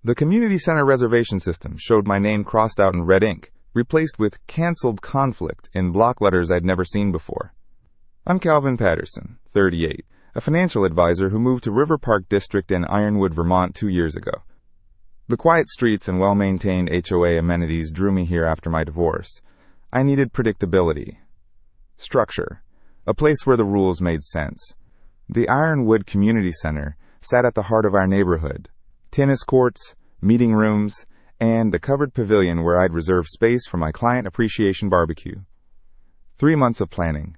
The community center reservation system showed my name crossed out in red ink, replaced with "Canceled Conflict" in block letters I'd never seen before. I'm Calvin Patterson, 38, a financial advisor who moved to River Park District in Ironwood, Vermont 2 years ago. The quiet streets and well-maintained HOA amenities drew me here after my divorce. I needed predictability. Structure. A place where the rules made sense. The Ironwood Community Center sat at the heart of our neighborhood. Tennis courts, meeting rooms, and a covered pavilion where I'd reserve space for my client appreciation barbecue. 3 months of planning.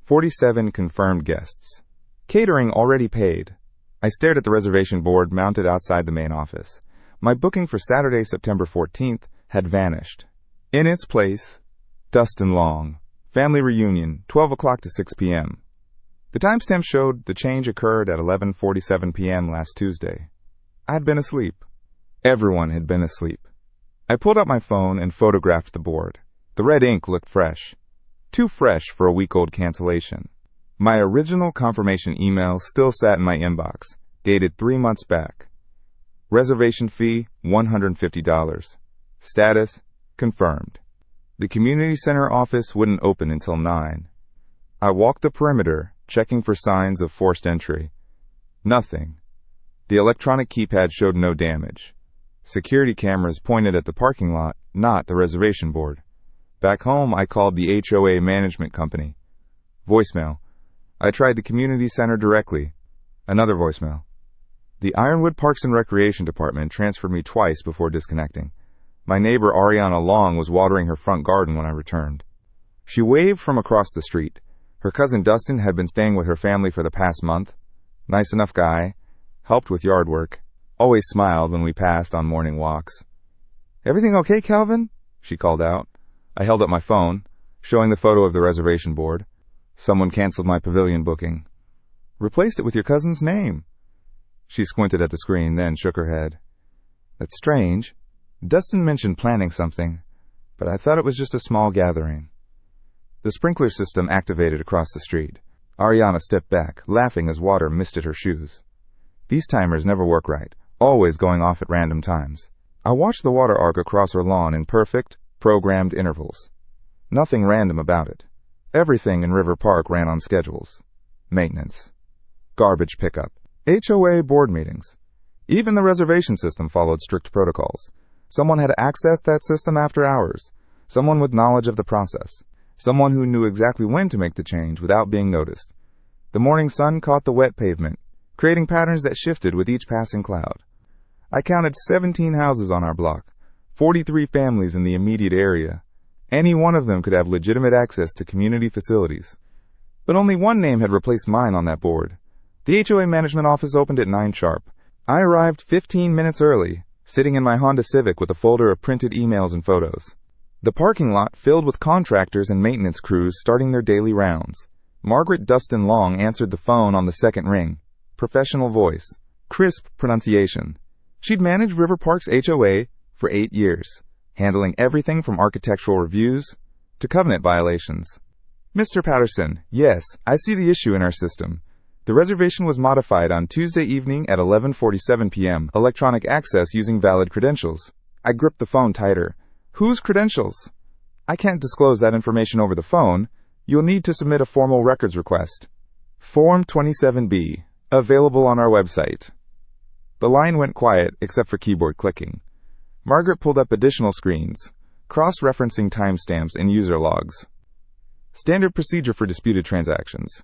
47 confirmed guests. Catering already paid. I stared at the reservation board mounted outside the main office. My booking for Saturday, September 14th, had vanished. In its place, Dustin Long. Family reunion, 12 o'clock to 6 p.m. The timestamp showed the change occurred at 11:47 p.m. last Tuesday. I'd been asleep. Everyone had been asleep. I pulled out my phone and photographed the board. The red ink looked fresh. Too fresh for a week-old cancellation. My original confirmation email still sat in my inbox, dated 3 months back. Reservation fee, $150. Status, confirmed. The community center office wouldn't open until 9. I walked the perimeter, checking for signs of forced entry. Nothing. The electronic keypad showed no damage. Security cameras pointed at the parking lot, not the reservation board. Back home, I called the HOA management company. Voicemail. I tried the community center directly. Another voicemail. The Ironwood Parks and Recreation Department transferred me twice before disconnecting. My neighbor Ariana Long was watering her front garden when I returned. She waved from across the street. Her cousin Dustin had been staying with her family for the past month. Nice enough guy. Helped with yard work. Always smiled when we passed on morning walks. "Everything okay, Calvin?" she called out. I held up my phone, showing the photo of the reservation board. Someone canceled my pavilion booking. "Replaced it with your cousin's name." She squinted at the screen, then shook her head. "That's strange. Dustin mentioned planning something, but I thought it was just a small gathering." The sprinkler system activated across the street. Ariana stepped back, laughing as water misted her shoes. These timers never work right, always going off at random times. I watched the water arc across her lawn in perfect, programmed intervals. Nothing random about it. Everything in River Park ran on schedules. Maintenance. Garbage pickup. HOA board meetings. Even the reservation system followed strict protocols. Someone had accessed that system after hours. Someone with knowledge of the process. Someone who knew exactly when to make the change without being noticed. The morning sun caught the wet pavement, creating patterns that shifted with each passing cloud. I counted 17 houses on our block, 43 families in the immediate area. Any one of them could have legitimate access to community facilities. But only one name had replaced mine on that board. The HOA management office opened at 9 sharp. I arrived 15 minutes early, sitting in my Honda Civic with a folder of printed emails and photos. The parking lot filled with contractors and maintenance crews starting their daily rounds. Margaret Dustin Long answered the phone on the second ring. Professional voice. Crisp pronunciation. She'd managed River Park's HOA for 8 years, handling everything from architectural reviews to covenant violations. "Mr. Patterson, yes, I see the issue in our system. The reservation was modified on Tuesday evening at 11:47 p.m. Electronic access using valid credentials." I gripped the phone tighter. "Whose credentials?" "I can't disclose that information over the phone. You'll need to submit a formal records request." Form 27B, available on our website. The line went quiet except for keyboard clicking. Margaret pulled up additional screens, cross-referencing timestamps and user logs. Standard procedure for disputed transactions.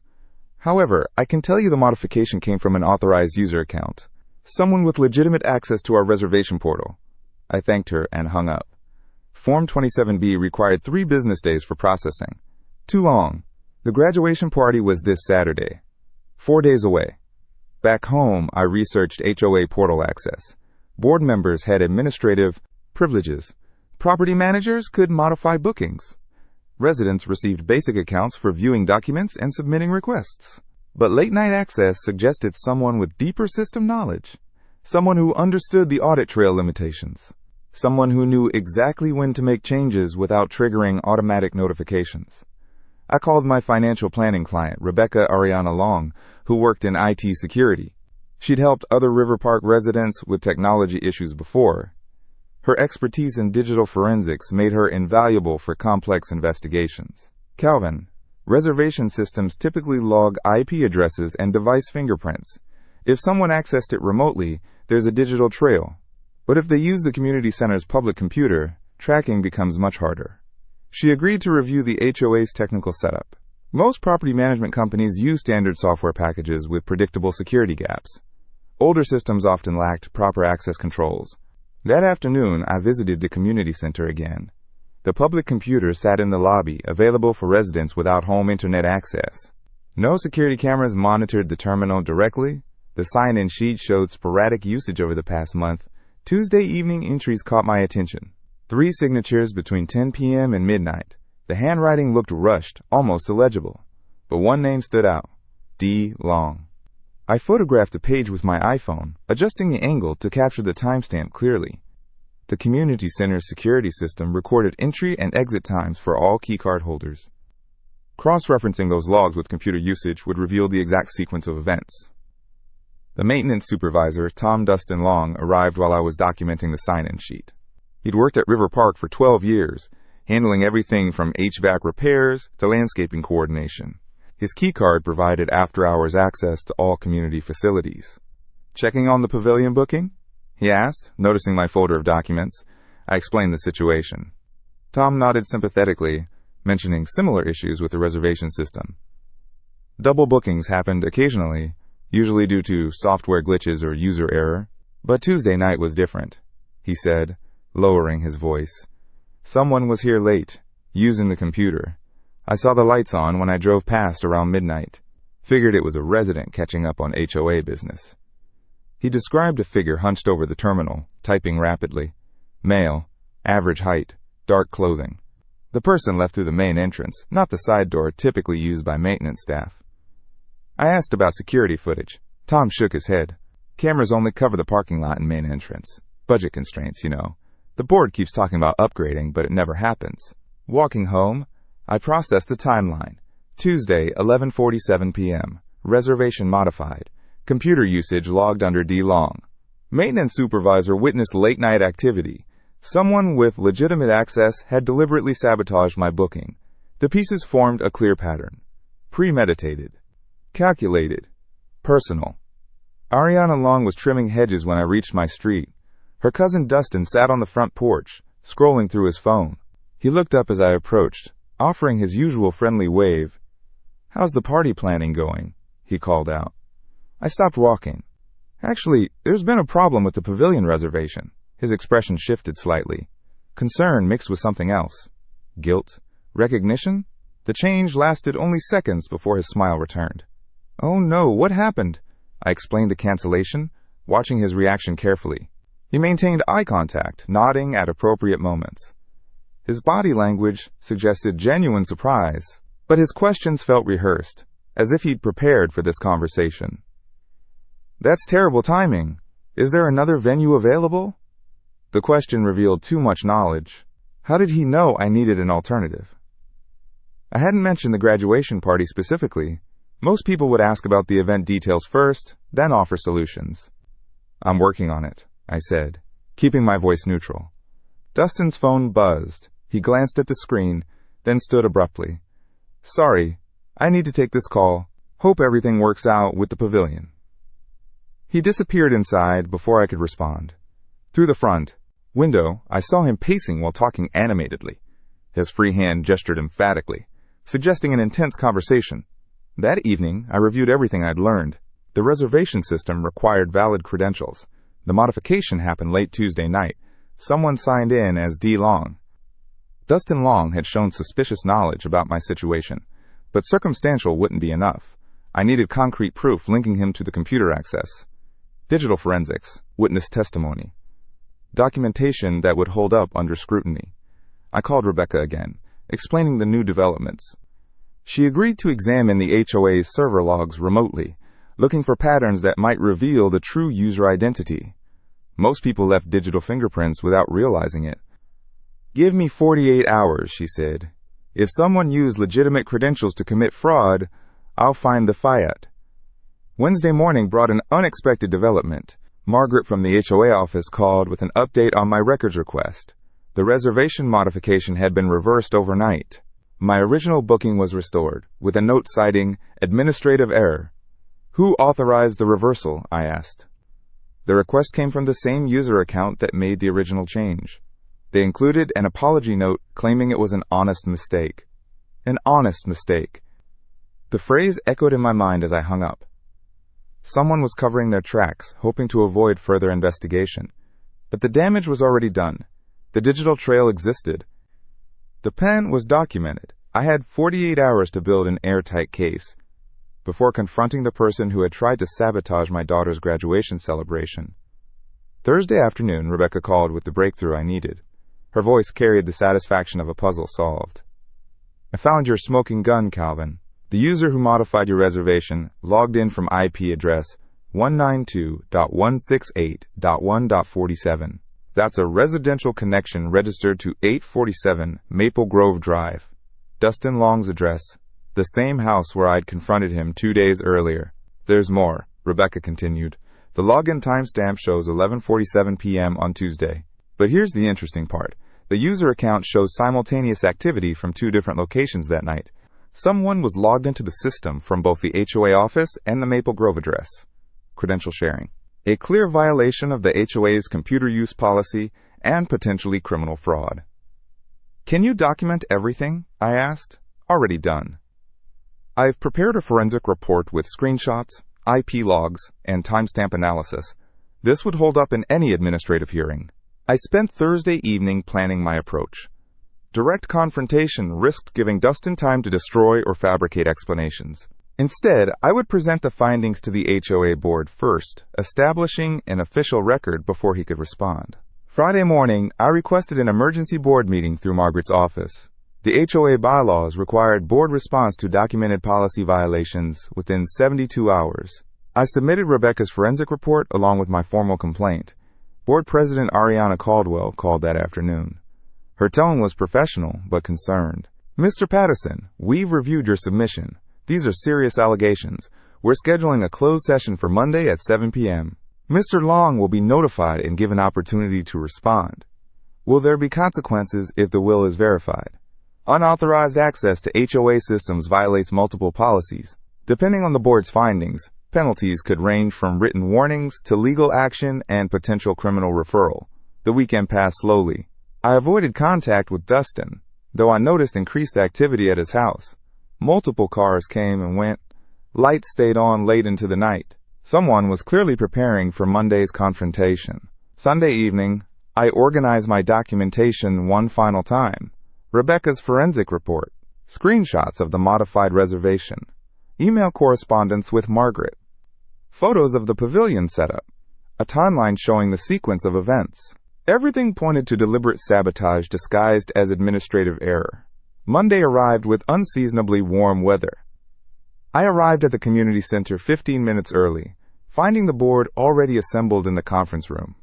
However, I can tell you the modification came from an authorized user account. Someone with legitimate access to our reservation portal. I thanked her and hung up. Form 27B required 3 business days for processing. Too long. The graduation party was this Saturday. 4 days away. Back home, I researched HOA portal access. Board members had administrative privileges. Property managers could modify bookings. Residents received basic accounts for viewing documents and submitting requests. But late-night access suggested someone with deeper system knowledge. Someone who understood the audit trail limitations. Someone who knew exactly when to make changes without triggering automatic notifications. I called my financial planning client, Rebecca Ariana Long, who worked in IT security. She'd helped other River Park residents with technology issues before. Her expertise in digital forensics made her invaluable for complex investigations. Calvin, reservation systems typically log IP addresses and device fingerprints. If someone accessed it remotely, there's a digital trail. But if they use the community center's public computer, tracking becomes much harder. She agreed to review the HOA's technical setup. Most property management companies use standard software packages with predictable security gaps. Older systems often lacked proper access controls. That afternoon, I visited the community center again. The public computer sat in the lobby, available for residents without home internet access. No security cameras monitored the terminal directly. The sign-in sheet showed sporadic usage over the past month. Tuesday evening entries caught my attention. 3 signatures between 10 p.m. and midnight. The handwriting looked rushed, almost illegible. But one name stood out. D. Long. I photographed the page with my iPhone, adjusting the angle to capture the timestamp clearly. The community center's security system recorded entry and exit times for all keycard holders. Cross-referencing those logs with computer usage would reveal the exact sequence of events. The maintenance supervisor, Tom Dustin Long, arrived while I was documenting the sign-in sheet. He'd worked at River Park for 12 years, handling everything from HVAC repairs to landscaping coordination. His keycard provided after-hours access to all community facilities. "Checking on the pavilion booking?" he asked, noticing my folder of documents. I explained the situation. Tom nodded sympathetically, mentioning similar issues with the reservation system. Double bookings happened occasionally, usually due to software glitches or user error. But Tuesday night was different, he said, lowering his voice. Someone was here late, using the computer. I saw the lights on when I drove past around midnight. Figured it was a resident catching up on HOA business. He described a figure hunched over the terminal, typing rapidly. Male, average height, dark clothing. The person left through the main entrance, not the side door typically used by maintenance staff. I asked about security footage. Tom shook his head. Cameras only cover the parking lot and main entrance. Budget constraints, you know. The board keeps talking about upgrading, but it never happens. Walking home, I processed the timeline. Tuesday, 11:47 p.m. Reservation modified. Computer usage logged under D. Long. Maintenance supervisor witnessed late-night activity. Someone with legitimate access had deliberately sabotaged my booking. The pieces formed a clear pattern. Premeditated. Calculated. Personal. Ariana Long was trimming hedges when I reached my street. Her cousin Dustin sat on the front porch, scrolling through his phone. He looked up as I approached, offering his usual friendly wave. "How's the party planning going?" he called out. I stopped walking. "Actually, there's been a problem with the pavilion reservation." His expression shifted slightly. Concern mixed with something else. Guilt? Recognition? The change lasted only seconds before his smile returned. "Oh no, what happened?" I explained the cancellation, watching his reaction carefully. He maintained eye contact, nodding at appropriate moments. His body language suggested genuine surprise, but his questions felt rehearsed, as if he'd prepared for this conversation. "That's terrible timing. Is there another venue available?" The question revealed too much knowledge. How did he know I needed an alternative? I hadn't mentioned the graduation party specifically. Most people would ask about the event details first, then offer solutions. "I'm working on it," I said, keeping my voice neutral. Dustin's phone buzzed. He glanced at the screen, then stood abruptly. "Sorry, I need to take this call. Hope everything works out with the pavilion." He disappeared inside before I could respond. Through the front window, I saw him pacing while talking animatedly. His free hand gestured emphatically, suggesting an intense conversation. That evening, I reviewed everything I'd learned. The reservation system required valid credentials. The modification happened late Tuesday night. Someone signed in as D. Long. Dustin Long had shown suspicious knowledge about my situation, but circumstantial wouldn't be enough. I needed concrete proof linking him to the computer access. Digital forensics, witness testimony. Documentation that would hold up under scrutiny. I called Rebecca again, explaining the new developments. She agreed to examine the HOA's server logs remotely, looking for patterns that might reveal the true user identity. Most people left digital fingerprints without realizing it. "Give me 48 hours, she said. "If someone used legitimate credentials to commit fraud, I'll find the fiat." Wednesday morning brought an unexpected development. Margaret from the HOA office called with an update on my records request. The reservation modification had been reversed overnight. My original booking was restored, with a note citing administrative error. Who authorized the reversal? I asked. The request came from the same user account that made the original change. They included an apology note claiming it was an honest mistake. An honest mistake. The phrase echoed in my mind as I hung up. Someone was covering their tracks, hoping to avoid further investigation. But the damage was already done. The digital trail existed. The pen was documented. I had 48 hours to build an airtight case before confronting the person who had tried to sabotage my daughter's graduation celebration. Thursday afternoon, Rebecca called with the breakthrough I needed. Her voice carried the satisfaction of a puzzle solved. I found your smoking gun, Calvin. The user who modified your reservation logged in from IP address 192.168.1.47. That's a residential connection registered to 847 Maple Grove Drive. Dustin Long's address, the same house where I'd confronted him 2 days earlier. There's more, Rebecca continued. The login timestamp shows 11:47 p.m. on Tuesday. But here's the interesting part. The user account shows simultaneous activity from 2 different locations that night. Someone was logged into the system from both the HOA office and the Maple Grove address. Credential sharing. A clear violation of the HOA's computer use policy and potentially criminal fraud. Can you document everything? I asked. Already done. I've prepared a forensic report with screenshots, IP logs, and timestamp analysis. This would hold up in any administrative hearing. I spent Thursday evening planning my approach. Direct confrontation risked giving Dustin time to destroy or fabricate explanations. Instead, I would present the findings to the HOA board first, establishing an official record before he could respond. Friday morning, I requested an emergency board meeting through Margaret's office. The HOA bylaws required board response to documented policy violations within 72 hours. I submitted Rebecca's forensic report along with my formal complaint. Board President Ariana Caldwell called that afternoon. Her tone was professional but concerned. Mr. Patterson, we've reviewed your submission. These are serious allegations. We're scheduling a closed session for Monday at 7 p.m. Mr. Long will be notified and given opportunity to respond. Will there be consequences if the will is verified? Unauthorized access to HOA systems violates multiple policies. Depending on the board's findings, penalties could range from written warnings to legal action and potential criminal referral. The weekend passed slowly. I avoided contact with Dustin, though I noticed increased activity at his house. Multiple cars came and went. Lights stayed on late into the night. Someone was clearly preparing for Monday's confrontation. Sunday evening, I organized my documentation one final time. Rebecca's forensic report, screenshots of the modified reservation, email correspondence with Margaret, photos of the pavilion setup, a timeline showing the sequence of events. Everything pointed to deliberate sabotage disguised as administrative error. Monday arrived with unseasonably warm weather. I arrived at the community center 15 minutes early, finding the board already assembled in the conference room.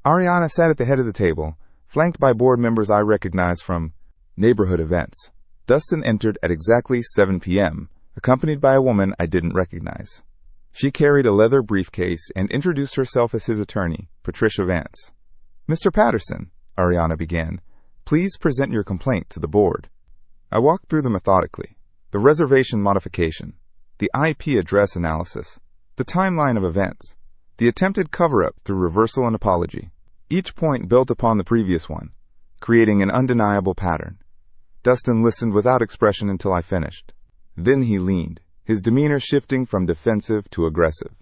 Ariana sat at the head of the table, flanked by board members I recognized from neighborhood events. Dustin entered at exactly 7 p.m., accompanied by a woman I didn't recognize. She carried a leather briefcase and introduced herself as his attorney, Patricia Vance. Mr. Patterson, Ariana began, please present your complaint to the board. I walked through them methodically. The reservation modification, the IP address analysis, the timeline of events, the attempted cover-up through reversal and apology. Each point built upon the previous one, creating an undeniable pattern. Dustin listened without expression until I finished. Then he leaned, his demeanor shifting from defensive to aggressive.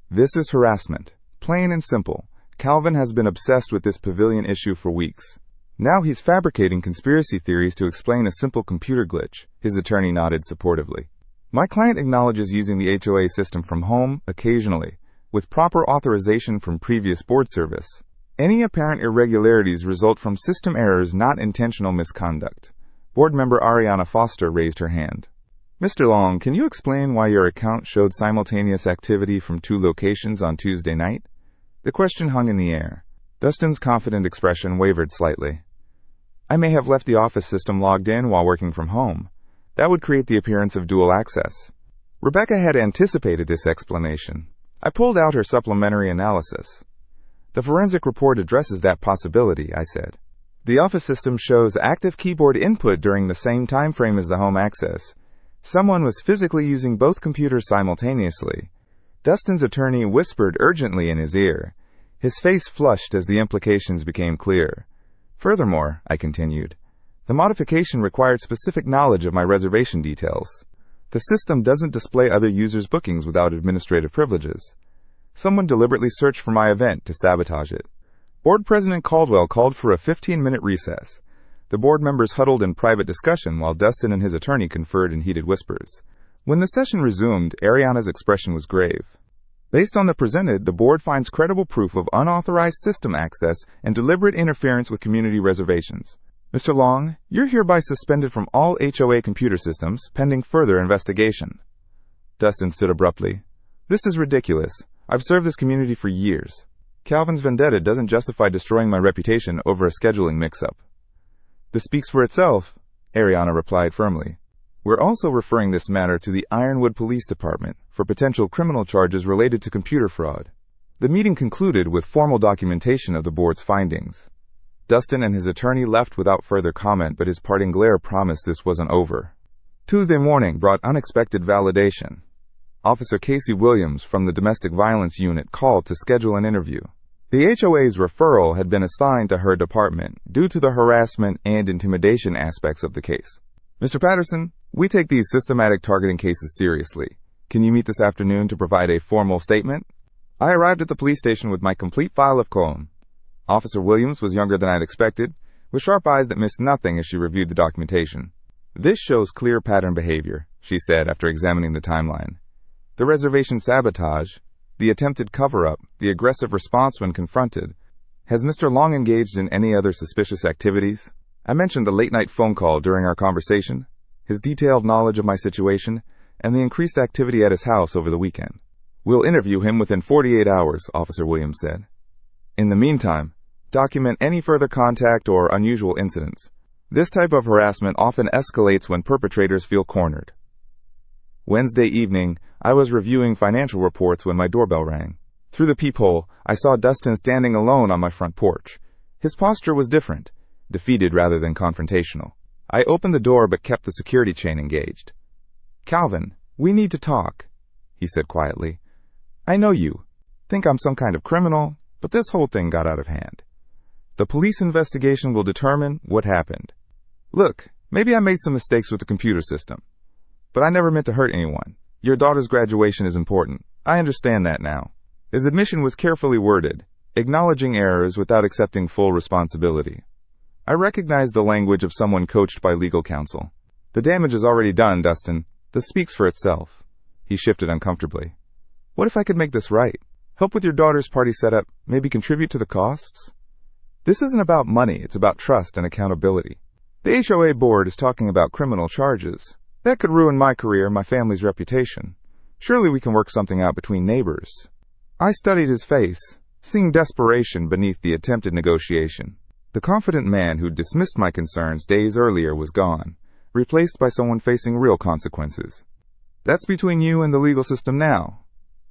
This is harassment, plain and simple. Calvin has been obsessed with this pavilion issue for weeks. Now he's fabricating conspiracy theories to explain a simple computer glitch. His attorney nodded supportively. My client acknowledges using the HOA system from home occasionally, with proper authorization from previous board service. Any apparent irregularities result from system errors, not intentional misconduct. Board member Ariana Foster raised her hand. Mr. Long, can you explain why your account showed simultaneous activity from 2 locations on Tuesday night? The question hung in the air. Dustin's confident expression wavered slightly. I may have left the office system logged in while working from home. That would create the appearance of dual access. Rebecca had anticipated this explanation. I pulled out her supplementary analysis. The forensic report addresses that possibility, I said. The office system shows active keyboard input during the same time frame as the home access. Someone was physically using both computers simultaneously. Dustin's attorney whispered urgently in his ear. His face flushed as the implications became clear. Furthermore, I continued, the modification required specific knowledge of my reservation details. The system doesn't display other users' bookings without administrative privileges. Someone deliberately searched for my event to sabotage it. Board President Caldwell called for a 15-minute recess. The board members huddled in private discussion while Dustin and his attorney conferred in heated whispers. When the session resumed, Ariana's expression was grave. Based on the presented, the board finds credible proof of unauthorized system access and deliberate interference with community reservations. Mr. Long, you're hereby suspended from all HOA computer systems pending further investigation. Dustin stood abruptly. This is ridiculous. I've served this community for years. Calvin's vendetta doesn't justify destroying my reputation over a scheduling mix-up. This speaks for itself, Ariana replied firmly. We're also referring this matter to the Ironwood Police Department for potential criminal charges related to computer fraud. The meeting concluded with formal documentation of the board's findings. Dustin and his attorney left without further comment, but his parting glare promised this wasn't over. Tuesday morning brought unexpected validation. Officer Casey Williams from the Domestic Violence Unit called to schedule an interview. The HOA's referral had been assigned to her department due to the harassment and intimidation aspects of the case. Mr. Patterson, we take these systematic targeting cases seriously. Can you meet this afternoon to provide a formal statement? I arrived at the police station with my complete file of column. Officer Williams was younger than I'd expected, with sharp eyes that missed nothing as she reviewed the documentation. This shows clear pattern behavior, she said after examining the timeline. The reservation sabotage, the attempted cover-up, the aggressive response when confronted. Has Mr. Long engaged in any other suspicious activities? I mentioned the late-night phone call during our conversation, his detailed knowledge of my situation, and the increased activity at his house over the weekend. We'll interview him within 48 hours, Officer Williams said. In the meantime, document any further contact or unusual incidents. This type of harassment often escalates when perpetrators feel cornered. Wednesday evening, I was reviewing financial reports when my doorbell rang. Through the peephole, I saw Dustin standing alone on my front porch. His posture was different, defeated rather than confrontational. I opened the door but kept the security chain engaged. Calvin, we need to talk, he said quietly. I know you. Think I'm some kind of criminal, but this whole thing got out of hand. The police investigation will determine what happened. Look, maybe I made some mistakes with the computer system, but I never meant to hurt anyone. Your daughter's graduation is important. I understand that now. His admission was carefully worded, acknowledging errors without accepting full responsibility. I recognized the language of someone coached by legal counsel. The damage is already done, Dustin. This speaks for itself. He shifted uncomfortably. What if I could make this right? Help with your daughter's party setup, maybe contribute to the costs? This isn't about money, it's about trust and accountability. The HOA board is talking about criminal charges. That could ruin my career, my family's reputation. Surely we can work something out between neighbors. I studied his face, seeing desperation beneath the attempted negotiation. The confident man who dismissed my concerns days earlier was gone, replaced by someone facing real consequences. That's between you and the legal system now,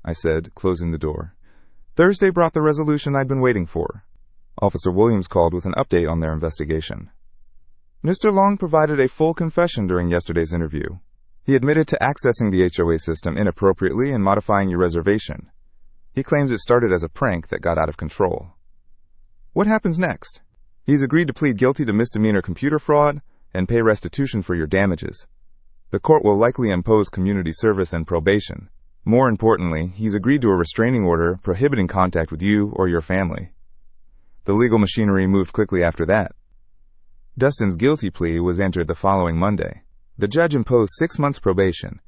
I said, closing the door. Thursday brought the resolution I'd been waiting for. Officer Williams called with an update on their investigation. Mr. Long provided a full confession during yesterday's interview. He admitted to accessing the HOA system inappropriately and modifying your reservation. He claims it started as a prank that got out of control. What happens next? He's agreed to plead guilty to misdemeanor computer fraud and pay restitution for your damages. The court will likely impose community service and probation. More importantly, he's agreed to a restraining order prohibiting contact with you or your family. The legal machinery moved quickly after that. Dustin's guilty plea was entered the following Monday. The judge imposed 6 months probation,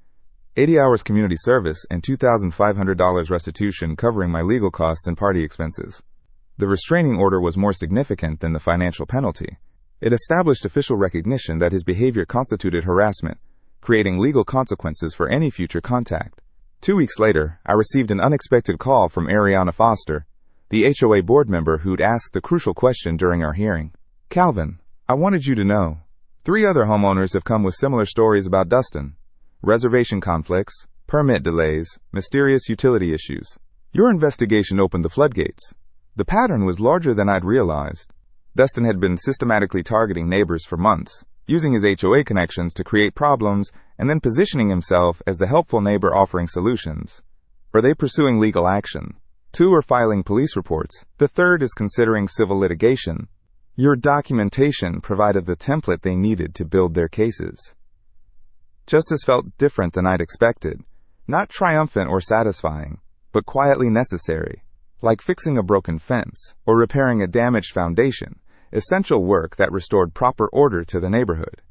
80 hours community service, and $2,500 restitution covering my legal costs and party expenses. The restraining order was more significant than the financial penalty. It established official recognition that his behavior constituted harassment, creating legal consequences for any future contact. 2 weeks later, I received an unexpected call from Ariana Foster, the HOA board member who'd asked the crucial question during our hearing. Calvin, I wanted you to know. 3 other homeowners have come with similar stories about Dustin. Reservation conflicts, permit delays, mysterious utility issues. Your investigation opened the floodgates. The pattern was larger than I'd realized. Dustin had been systematically targeting neighbors for months, using his HOA connections to create problems and then positioning himself as the helpful neighbor offering solutions. Are they pursuing legal action? 2 are filing police reports. The 3rd is considering civil litigation. Your documentation provided the template they needed to build their cases. Justice felt different than I'd expected. Not triumphant or satisfying, but quietly necessary. Like fixing a broken fence or repairing a damaged foundation, essential work that restored proper order to the neighborhood.